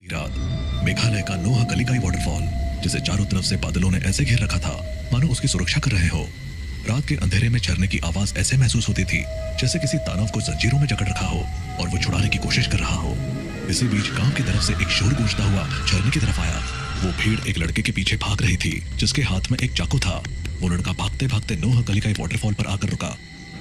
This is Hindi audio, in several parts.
रात मेघालय का नोह कलिकाई वाटरफॉल, जिसे चारों तरफ से बादलों ने ऐसे घेर रखा था मानो उसकी सुरक्षा कर रहे हो। रात के अंधेरे में झरने की आवाज ऐसे महसूस होती थी जैसे किसी दानव को जंजीरों में जकड़ रखा हो और वो छुड़ाने की कोशिश कर रहा हो। इसी बीच गांव की तरफ से एक शोर गूंजता हुआ झरने की तरफ आया। वो भीड़ एक लड़के के पीछे भाग रही थी जिसके हाथ में एक चाकू था। वो लड़का भागते भागते नोह कलिकाई वाटरफॉल पर आकर रुका।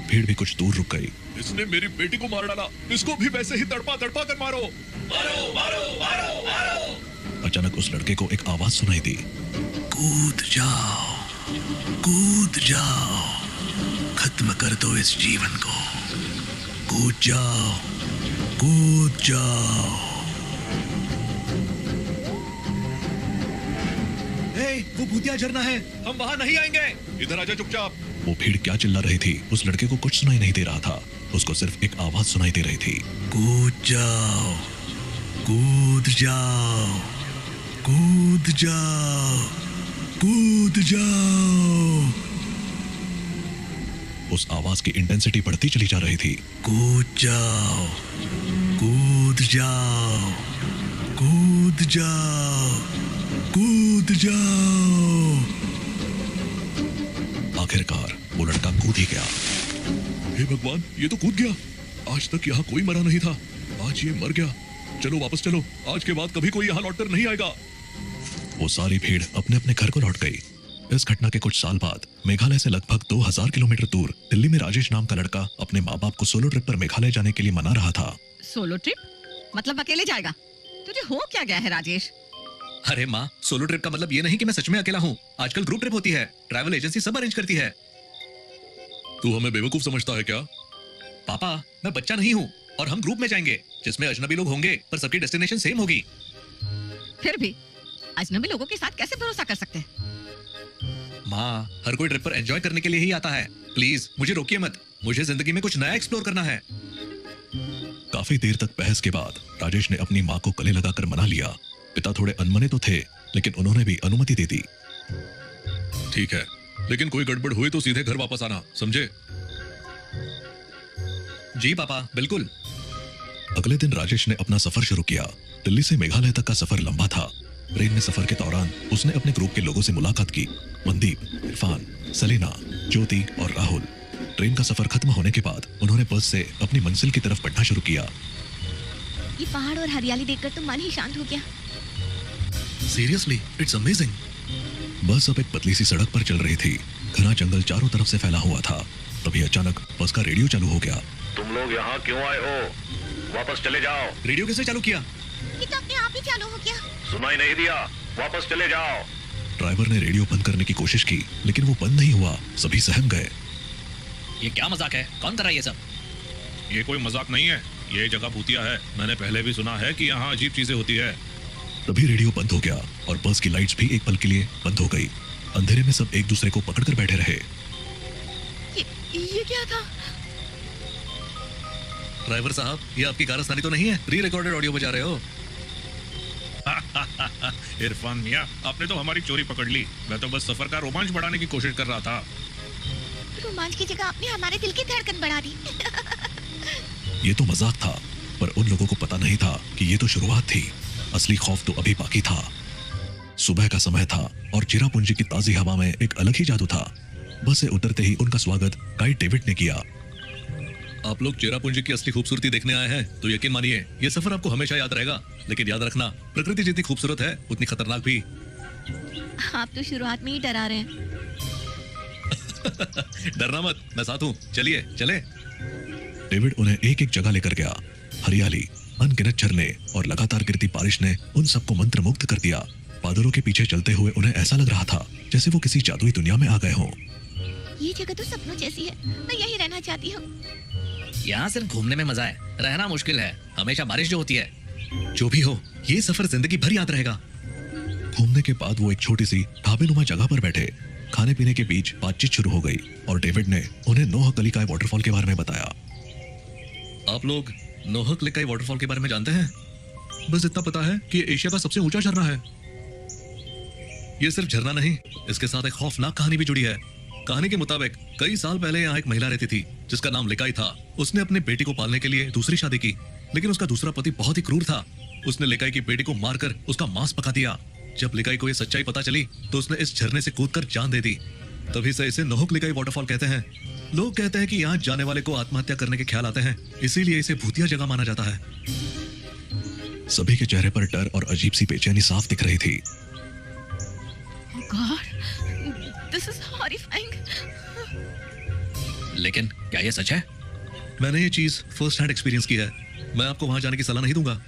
भीड़ भी कुछ दूर रुक गई। इसने मेरी बेटी को मार डाला, इसको भी वैसे ही तड़पा तड़पा कर मारो। मारो मारो मारो मारो। अचानक उस लड़के को एक आवाज सुनाई दी, कूद जाओ, कूद जाओ, खत्म कर दो इस जीवन को, कूद जाओ, कूद जाओ। वो भूतिया झरना है, हम वहां नहीं आएंगे। इधर आजा चुपचाप। वो भीड़ क्या चिल्ला रही थी उस लड़के को कुछ सुनाई नहीं दे रहा था। उसको सिर्फ एक आवाज सुनाई दे रही थी, कूद जाओ, कूद जाओ, कूद जाओ, कूद जाओ। उस आवाज की इंटेंसिटी बढ़ती चली जा रही थी। कूद जाओ, कूद जाओ, कूद जाओ, कूद जाओ। आखिरकार वो लड़का कूद ही गया। हे भगवान, ये तो कूद गया। आज तक यहाँ कोई मरा नहीं था, आज ये मर गया। चलो वापस चलो, आज के बाद कभी कोई यहाँ लौटकर नहीं आएगा। वो सारी भीड़ अपने अपने घर को लौट गई। इस घटना के कुछ साल बाद मेघालय से लगभग 2000 किलोमीटर दूर दिल्ली में राजेश नाम का लड़का अपने माँ बाप को सोलो ट्रिप पर मेघालय जाने के लिए मना रहा था। सोलो ट्रिप मतलब अकेले जाएगा? तुझे हो क्या गया है राजेश? अरे माँ, सोलो ट्रिप का मतलब ये नहीं कि मैं सच में अकेला हूँ। आजकल ग्रुप ट्रिप होती है, ट्रैवल एजेंसी सब अरेंज करती है। तू हमें बेवकूफ समझता है क्या? पापा, मैं बच्चा नहीं हूँ और हम ग्रुप में जाएंगे जिसमें अजनबी लोग होंगे पर सबकी डेस्टिनेशन सेम होगी। फिर भी अजनबी लोगों के साथ कैसे भरोसा कर सकते हैं? माँ, हर कोई ट्रिप पर एंजॉय करने के लिए ही आता है। प्लीज मुझे रोकिए मत, मुझे जिंदगी में कुछ नया एक्सप्लोर करना है। काफी देर तक बहस के बाद राजेश ने अपनी माँ को गले लगाकर मना लिया। पिता थोड़े अनमने तो थे लेकिन उन्होंने भी अनुमति दे दी। ठीक है, लेकिन कोई गड़बड़ हुई तो सीधे घर वापस आना, समझे? जी पापा, बिल्कुल। अगले दिन राजेश ने अपना सफर शुरू किया। दिल्ली से मेघालय तक का सफर लंबा था। ट्रेन में सफर के दौरान उसने अपने ग्रुप के लोगों से मुलाकात की। मनदीप, इरफान, सलीना, ज्योति और राहुल। ट्रेन का सफर खत्म होने के बाद उन्होंने बस से अपनी मंजिल की तरफ बढ़ना शुरू किया। ये पहाड़ और हरियाली देखकर तो मन ही शांत हो गया। Seriously, it's amazing. बस अब एक पतली सी सड़क पर चल रही थी। घना जंगल चारों तरफ से फैला हुआ था। तभी अचानक बस का रेडियो चालू हो गया। तुम लोग यहाँ क्यों आए हो? वापस चले जाओ। रेडियो कैसे चालू किया? ये तो अपने आप ही चालू हो गया। सुनाई नहीं दिया? वापस चले जाओ। ड्राइवर ने रेडियो बंद करने की कोशिश की लेकिन वो बंद नहीं हुआ। सभी सहम गए। ये क्या मजाक है? कौन कर रहा है ये सब? ये कोई मजाक नहीं है, ये जगह भूतिया है। मैंने पहले भी सुना है कि यहाँ अजीब चीजें होती है। तभी रेडियो बंद हो गया और बस की लाइट्स भी एक पल के लिए बंद हो गई। अंधेरे में सब एक दूसरे को पकड़कर बैठे रहे। ये क्या था? ड्राइवर साहब, ये आपकी कारस्तानी तो नहीं है? प्री रिकॉर्डेड ऑडियो बजा रहे हो? इरफान मियां, आपने तो हमारी चोरी पकड़ ली। मैं तो बस सफर का रोमांच बढ़ाने की कोशिश कर रहा था। रोमांच की जगह आपने हमारे दिल की धड़कन बढ़ा दी। ये तो मजाक था, पर उन लोगों को पता नहीं था कि ये तो शुरुआत थी। असली खौफ तो अभी बाकी था। सुबह का समय था और चिरापुंजी की ताजी हवा में एक अलग ही जादू था। बस से उतरते ही उनका स्वागत गाइड डेविड ने किया। आप लोग चेरापूंजी की असली खूबसूरती देखने आए हैं तो यकीन मानिए ये सफर आपको हमेशा याद रहेगा। लेकिन याद रखना, प्रकृति जितनी खूबसूरत है उतनी खतरनाक भी। आप तो शुरुआत में ही डरा रहे हैं। डरना मत, मैं साथ हूँ। चलिए चले। डेविड उन्हें एक एक जगह लेकर गया। हरियाली, अनगिनत झरने और लगातार गिरती बारिश ने उन सबको मंत्रमुग्ध कर दिया। बादलों के पीछे चलते हुए उन्हें ऐसा लग रहा था जैसे वो किसी जादुई दुनिया में आ गए हों। ये जगह तो सपनों जैसी है, मैं यही रहना चाहती हूँ। यहाँ सिर्फ घूमने में मजा है, रहना मुश्किल है। हमेशा बारिश जो होती है। जो भी हो, ये सफर जिंदगी भर याद रहेगा। घूमने के बाद वो एक छोटी सी ढाबेनुमा जगह पर बैठे। खाने पीने के बीच बातचीत शुरू हो गई और डेविड ने उन्हें नोह कलिकाई वाटरफॉल के बारे में बताया। आप लोग नोह कलिकाई वाटरफॉल के बारे में जानते हैं? बस इतना पता है कि ये एशिया का सबसे ऊंचा झरना है। ये सिर्फ झरना नहीं, इसके साथ एक खौफनाक कहानी भी जुड़ी है। कहानी के मुताबिक कई साल पहले यहाँ एक महिला रहती थी जिसका नाम लिकाई था। उसने अपनी बेटी को पालने के लिए दूसरी शादी की, लेकिन उसका दूसरा पति बहुत ही क्रूर था। उसने लिकाई की बेटी को मारकर उसका मांस पका दिया। जब लिकाई को ये सच्चाई पता चली तो उसने इस झरने से कूदकर जान दे दी। तभी से इसे नोहक लिकाई वाटरफॉल कहते हैं। लोग कहते हैं कि यहाँ जाने वाले को आत्महत्या करने के ख्याल आते हैं, इसीलिए इसे भूतिया जगह माना जाता है। सभी के चेहरे पर डर और अजीब सी बेचैनी साफ दिख रही थी। Oh God, this is horrifying. लेकिन क्या ये सच है? मैंने ये चीज फर्स्ट हैंड एक्सपीरियंस की है। मैं आपको वहां जाने की सलाह नहीं दूंगा।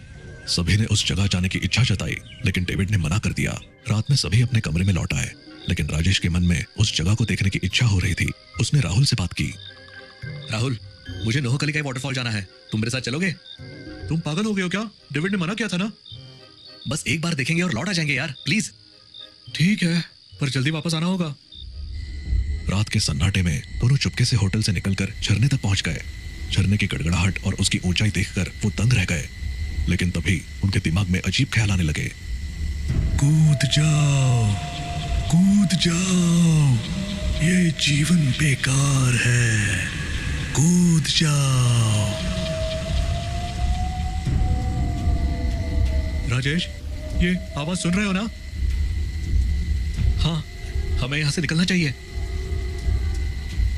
सभी ने उस जगह जाने की इच्छा जताई, लेकिन डेविड ने मना कर दिया। रात में सभी अपने कमरे में लौट आए, लेकिन राजेश के मन में उस जगह को देखने की इच्छा हो रही थी। उसने राहुल से बात की। राहुल, मुझे नोहक लिकाई वाटरफॉल जाना है, तुम मेरे साथ चलोगे? तुम पागल हो गए हो क्या? डेविड ने मना किया था ना। बस एक बार देखेंगे और लौट आ जाएंगे यार, प्लीज। ठीक है, पर जल्दी वापस आना होगा। रात के सन्नाटे में दोनों चुपके से होटल से निकलकर झरने तक पहुंच गए। झरने की गड़गड़ाहट और उसकी ऊंचाई देखकर वो दंग रह गए, लेकिन तभी उनके दिमाग में अजीब ख्याल आने लगे। कूद जाओ, कूद जाओ, ये जीवन बेकार है, कूद जाओ। राजेश, ये आवाज सुन रहे हो ना? हाँ, हमें यहाँ से निकलना चाहिए।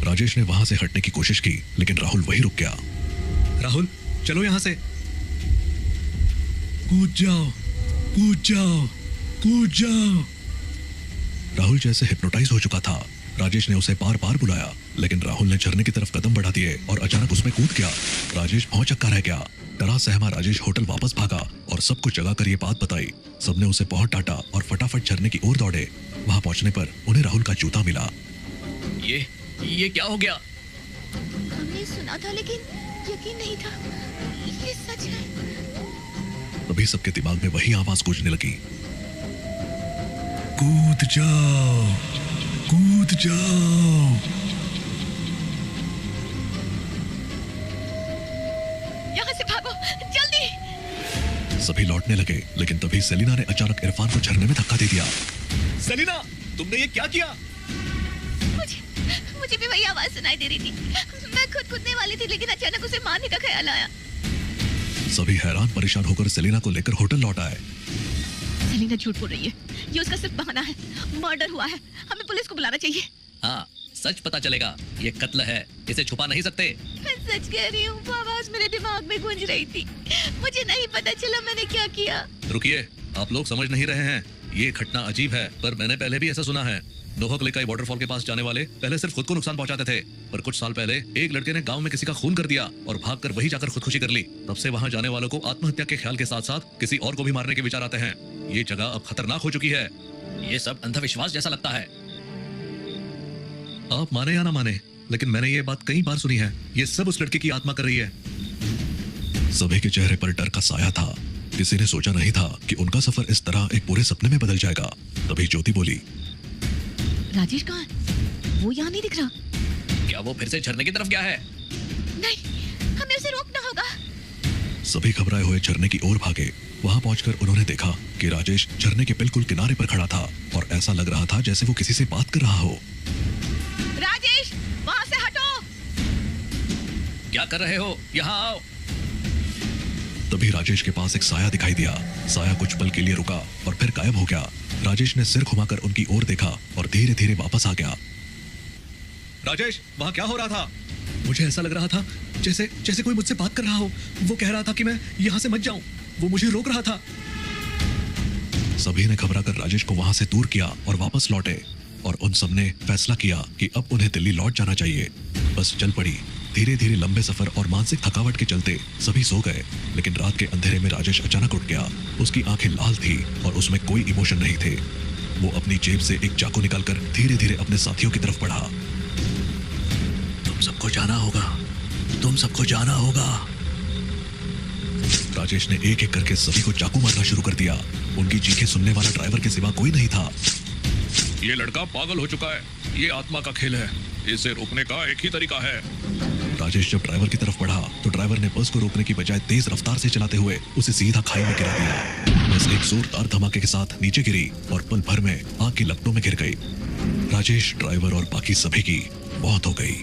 राजेश ने वहां से हटने की कोशिश की, लेकिन राहुल वहीं रुक गया। राहुल, चलो यहाँ से। कूद जाओ, कूद जाओ, कूद जाओ। राहुल जैसे हिप्नोटाइज हो चुका था। राजेश ने उसे बार बार बुलाया, लेकिन राहुल ने झरने की तरफ कदम बढ़ा दिए और अचानक उसमें कूद गया। राजेश भौंचक्का रह गया। डरा सहमा राजेश होटल वापस भागा और सबको जगा कर ये बात बताई। सबने उसे बहुत डांटा और फटाफट झरने की ओर दौड़े। वहां पहुंचने पर उन्हें राहुल का जूता मिला। ये क्या हो गया? हमने सुना था लेकिन यकीन नहीं था, ये सच है। तभी सबके दिमाग में वही आवाज गूंजने लगी। कूद जाओ, कूद जाओ। यहाँ से भागो, जल्दी। सभी लौटने लगे, लेकिन तभी सेलिना ने अचानक इरफान को झरने में धक्का दे दिया। सेलिना, तुमने ये क्या किया? मुझे भी वही आवाज सुनाई दे रही थी। मैं खुद कूदने वाली थी, लेकिन अचानक उसे मारने का ख्याल आया। सभी हैरान परेशान होकर सेलिना को लेकर होटल लौट आए। सेलिना झूठ बोल रही है, ये उसका सिर्फ बहाना है। मर्डर हुआ है, हमें पुलिस को बुलाना चाहिए। हाँ, सच पता चलेगा। ये कत्ल है, इसे छुपा नहीं सकते। मैं सच कह रही हूँ, आवाज मेरे दिमाग में गूंज रही थी। मुझे नहीं पता चला मैंने क्या किया। रुकिए, आप लोग समझ नहीं रहे हैं। ये घटना अजीब है, पर मैंने पहले भी ऐसा सुना है। नोहक लिकाई वाटरफॉल के पास जाने वाले पहले सिर्फ खुद को नुकसान पहुंचाते थे, पर कुछ साल पहले एक लड़के ने गांव में किसी का खून कर दिया और भागकर वहीं जाकर खुदकुशी कर ली। तब से वहां जाने वालों को आत्महत्या के ख्याल के साथ साथ किसी और को भी मारने के विचार आते हैं। ये जगह अब खतरनाक हो चुकी है। ये सब अंधविश्वास जैसा लगता है। आप माने या ना माने, लेकिन मैंने ये बात कई बार सुनी है। ये सब उस लड़के की आत्मा कर रही है। सभी के चेहरे पर डर का साया था। किसी ने सोचा नहीं था कि उनका सफर इस तरह एक पूरे सपने में बदल जाएगा। तभी ज्योति बोली, राजेश कहाँ है? वो यहाँ नहीं दिख रहा। क्या वो फिर से झरने की तरफ गया है? नहीं, हमें उसे रोकना होगा। सभी घबराए हुए झरने की ओर भागे। वहां पहुंचकर उन्होंने देखा कि राजेश झरने के बिल्कुल किनारे पर खड़ा था और ऐसा लग रहा था जैसे वो किसी से बात कर रहा हो। राजेश, वहाँ से हटो। क्या कर रहे हो? यहाँ आओ। तभी राजेश के पास एक साया दिखाई दिया। साया कुछ पल के लिए रुका और फिर गायब हो गया। राजेश ने सिर घुमाकर उनकी ओर देखा और धीरे धीरे वापस आ गया। राजेश, वहाँ क्या हो रहा था? मुझे ऐसा लग रहा था जैसे जैसे कोई मुझसे बात कर रहा हो। वो कह रहा था कि मैं यहाँ से मत जाऊं। वो मुझे रोक रहा था। सभी ने घबराकर राजेश को वहां से दूर किया और वापस लौटे और उन सबने फैसला किया कि अब उन्हें दिल्ली लौट जाना चाहिए। बस चल पड़ी। धीरे धीरे लंबे सफर और मानसिक थकावट के चलते सभी सो गए, लेकिन रात के अंधेरे में राजेश अचानक उठ गया। उसकी आंखें लाल थी और उसमें कोई इमोशन नहीं थे। वो अपनी जेब से एक चाकू निकालकर धीरे धीरे अपने साथियों की तरफ बढ़ा। तुम सबको जाना होगा, तुम सबको जाना होगा। राजेश ने एक एक करके सभी को चाकू मारना शुरू कर दिया। उनकी चीखें सुनने वाला ड्राइवर के सिवा कोई नहीं था। ये लड़का पागल हो चुका है। ये आत्मा का खेल है। इसे रोकने का एक ही तरीका है। राजेश जब ड्राइवर की तरफ बढ़ा तो ड्राइवर ने बस को रोकने की बजाय तेज रफ्तार से चलाते हुए उसे सीधा खाई में गिरा दिया। बस एक जोरदार धमाके के साथ नीचे गिरी और पल भर में आग की लपटों में गिर गई। राजेश, ड्राइवर और बाकी सभी की मौत हो गई।